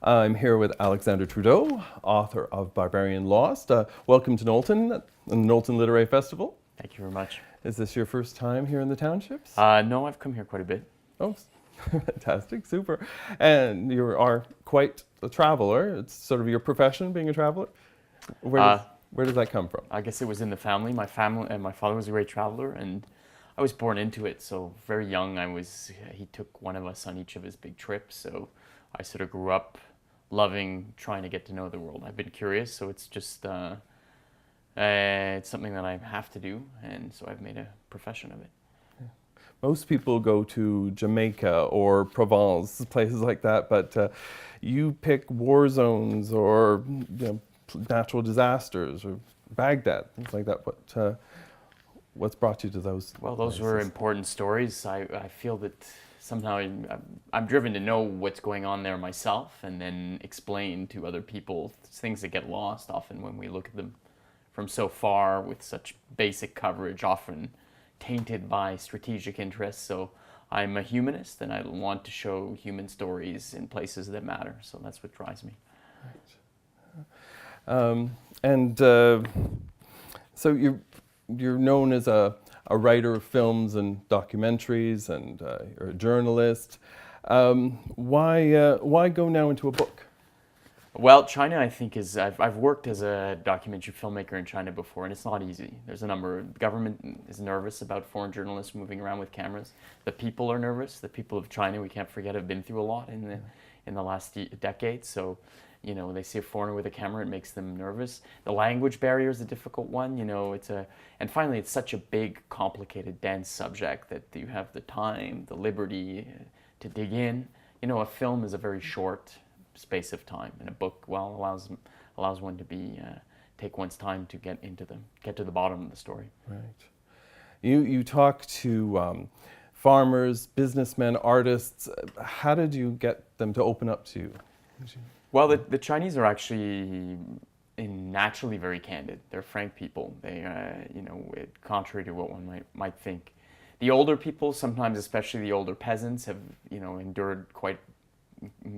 I'm here with Alexandre Trudeau, author of Barbarian Lost. Welcome to Knowlton and the Knowlton Literary Festival. Thank you very much. Is this your first time here in the townships? No, I've come here quite a bit. Oh, fantastic, super. And you are quite a traveler. It's sort of your profession, being a traveler. Where does that come from? I guess it was in the family. My family and my father was a great traveler, and I was born into it. So very young, he took one of us on each of his big trips. So I sort of grew up loving trying to get to know the world. I've been curious, so it's just it's something that I have to do, and so I've made a profession of it. Most people go to Jamaica or Provence, places like that, but you pick war zones or natural disasters or Baghdad, things like that. What's brought you to those? Well, those were important stories. I feel that somehow I'm driven to know what's going on there myself and then explain to other people things that get lost often when we look at them from so far with such basic coverage, often tainted by strategic interests. So I'm a humanist and I want to show human stories in places that matter. So that's what drives me. Right. So you're known as a writer of films and documentaries, and you're a journalist. Why go now into a book? Well, China, I think, I've worked as a documentary filmmaker in China before, and it's not easy. There's a number. The government is nervous about foreign journalists moving around with cameras. The people are nervous. The people of China, we can't forget, have been through a lot in the last decade. So, they see a foreigner with a camera, it makes them nervous. The language barrier is a difficult one. And finally, it's such a big, complicated, dense subject that you have the time, the liberty to dig in. A film is a very short space of time, and a book, allows one to take one's time to get to the bottom of the story. Right. You talk to farmers, businessmen, artists. How did you get them to open up to you? Well, the Chinese are actually naturally very candid. They're frank people. They, contrary to what one might think. The older people, sometimes especially the older peasants, have endured quite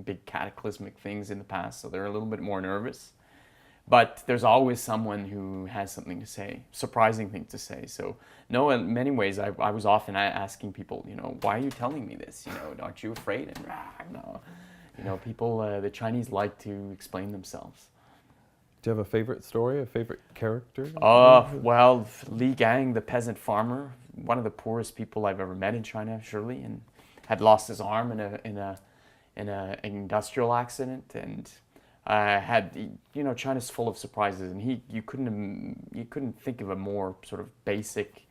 big cataclysmic things in the past, so they're a little bit more nervous. But there's always someone who has something to say, surprising thing to say. So, no, in many ways, I was often asking people, why are you telling me this? Aren't you afraid? And no. People, the Chinese like to explain themselves. Do you have a favorite story, a favorite character? Well, Li Gang, the peasant farmer, one of the poorest people I've ever met in China, surely, and had lost his arm in an industrial accident, and China's full of surprises, and you couldn't think of a more sort of basic,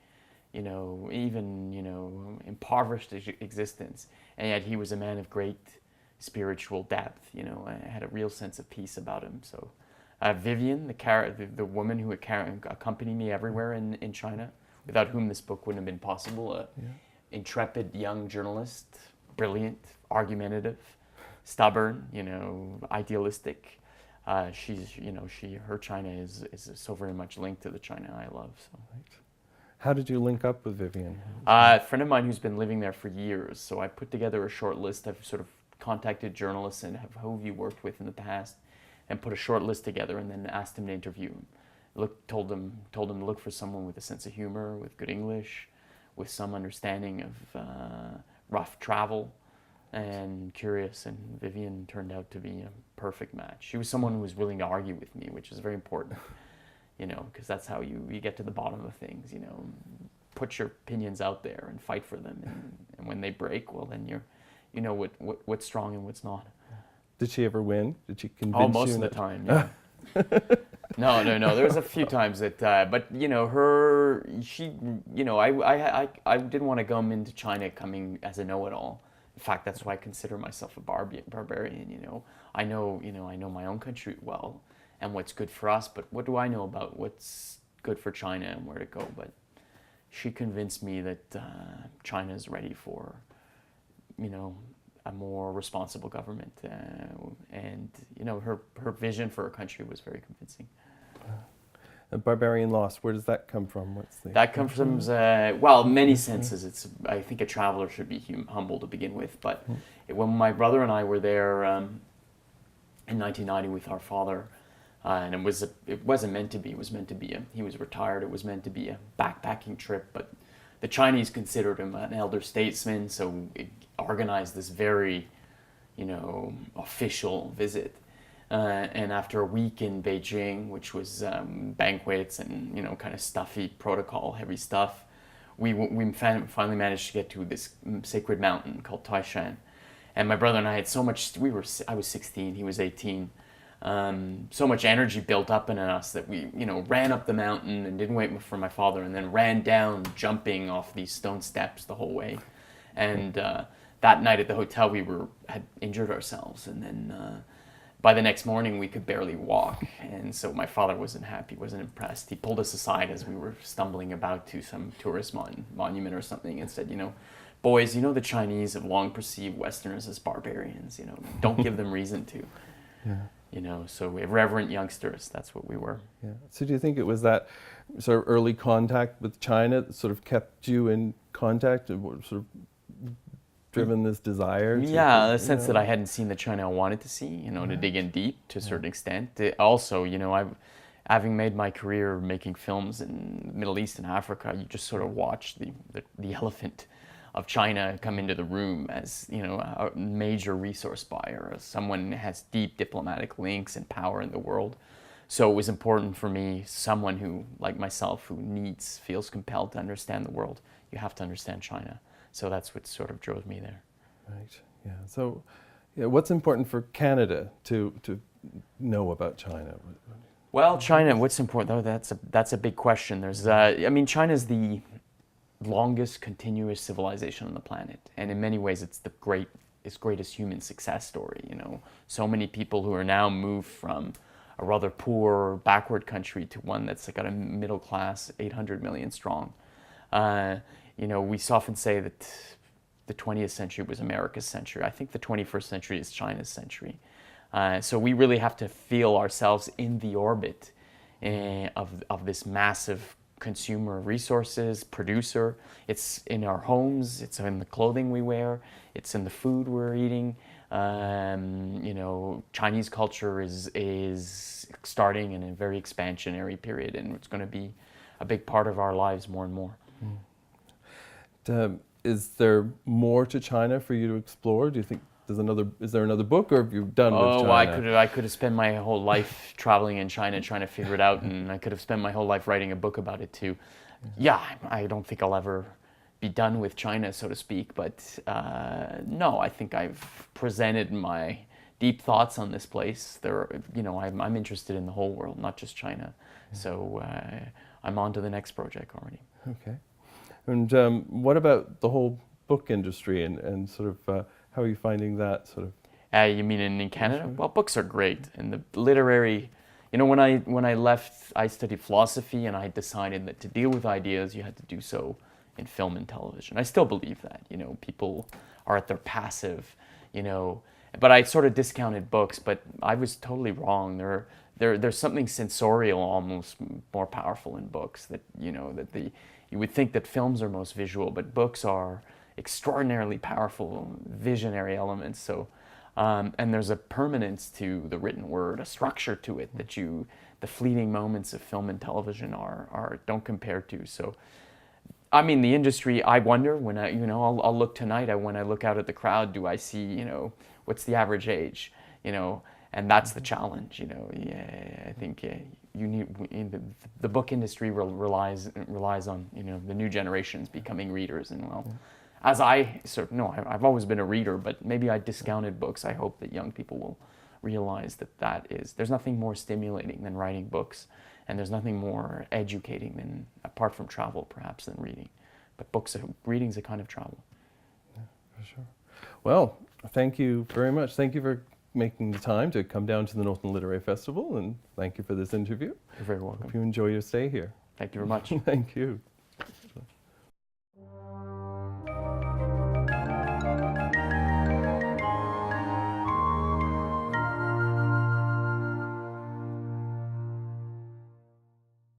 impoverished existence, and yet he was a man of great spiritual depth. Had a real sense of peace about him. So Vivian, the woman who accompanied me everywhere in China, without whom this book wouldn't have been possible, intrepid young journalist, brilliant, argumentative, stubborn, idealistic. Her China is so very much linked to the China I love. So. Right. How did you link up with Vivian? A friend of mine who's been living there for years. So I put together a short list. I've sort of contacted journalists and who have you worked with in the past, and put a short list together, and then asked him to interview him. Told him to look for someone with a sense of humor, with good English, with some understanding of rough travel, and curious. And Vivian turned out to be a perfect match. She was someone who was willing to argue with me, which is very important, because that's how you get to the bottom of things. Put your opinions out there and fight for them, and when they break, well, then you know what's strong and what's not. Did she ever win? Did she convince you? Oh, most of the time, yeah. No. There was a few times that, but I didn't want to come into China coming as a know-it-all. In fact, that's why I consider myself a barbarian. I know my own country well and what's good for us, but what do I know about what's good for China and where to go? But she convinced me that China is ready for, a more responsible government, and her vision for her country was very convincing. Barbarian Lost, where does that come from? That comes from, many senses. I think a traveler should be humble to begin with, but when my brother and I were there in 1990 with our father, and it wasn't meant to be. It was meant to be he was retired. It was meant to be a backpacking trip, but the Chinese considered him an elder statesman, so it organized this very, official visit. And after a week in Beijing, which was banquets and kind of stuffy protocol, heavy stuff, we finally managed to get to this sacred mountain called Taishan. And my brother and I had so much. I was 16, he was 18. So much energy built up in us that we, ran up the mountain and didn't wait for my father, and then ran down, jumping off these stone steps the whole way. And that night at the hotel, we had injured ourselves, and then by the next morning, we could barely walk. And so my father wasn't happy, wasn't impressed. He pulled us aside as we were stumbling about to some tourist monument or something, and said, boys, the Chinese have long perceived Westerners as barbarians. Don't give them reason to. Yeah. So irreverent youngsters, that's what we were. Yeah. So do you think it was that sort of early contact with China that sort of kept you in contact and sort of driven this desire? The sense that I hadn't seen the China I wanted to see, to dig in deep to a certain extent. Also, having made my career making films in the Middle East and Africa, you just sort of watch the elephant of China come into the room as a major resource buyer, as someone who has deep diplomatic links and power in the world. So it was important for me, someone who, like myself, who feels compelled to understand the world, you have to understand China. So that's what sort of drove me there. Right. Yeah. So, what's important for Canada to know about China? Well, China. What's important? Though, that's a big question. China's the longest continuous civilization on the planet, and in many ways it's its greatest human success story. So many people who are now moved from a rather poor, backward country to one that's got a middle class, 800 million strong. We often say that the 20th century was America's century. I think the 21st century is China's century. So we really have to feel ourselves in the orbit of this massive consumer resources, producer. It's in our homes, it's in the clothing we wear, it's in the food we're eating. Chinese culture is starting in a very expansionary period, and it's going to be a big part of our lives more and more. Is there more to China for you to explore? Do you think is there another book, or have you done with China? I could have spent my whole life traveling in China trying to figure it out, and I could have spent my whole life writing a book about it too. Yeah, I don't think I'll ever be done with China, so to speak, but no, I think I've presented my deep thoughts on this place. I'm interested in the whole world, not just China. So I'm on to the next project already. Okay. And what about the whole book industry and sort of how are you finding that sort of? You mean in Canada? Well, books are great, and the literary. When I left, I studied philosophy, and I decided that to deal with ideas, you had to do so in film and television. I still believe that. People are at their passive. But I sort of discounted books, but I was totally wrong. There's something sensorial, almost more powerful in books. That you would think that films are most visual, but books are extraordinarily powerful visionary elements. So, and there's a permanence to the written word, a structure to it that the fleeting moments of film and television don't compare to. So, the industry. I wonder when I'll look tonight. When I look out at the crowd, do I see what's the average age? And that's the challenge. I think you need the book industry relies on the new generations becoming readers, and as I've always been a reader, but maybe I discounted books. I hope that young people will realize that there's nothing more stimulating than writing books, and there's nothing more educating than, apart from travel perhaps, than reading. But reading's a kind of travel. Yeah, for sure. Well, thank you very much. Thank you for making the time to come down to the Knowlton Literary Festival, and thank you for this interview. You're very welcome. Hope you enjoy your stay here. Thank you very much. Thank you.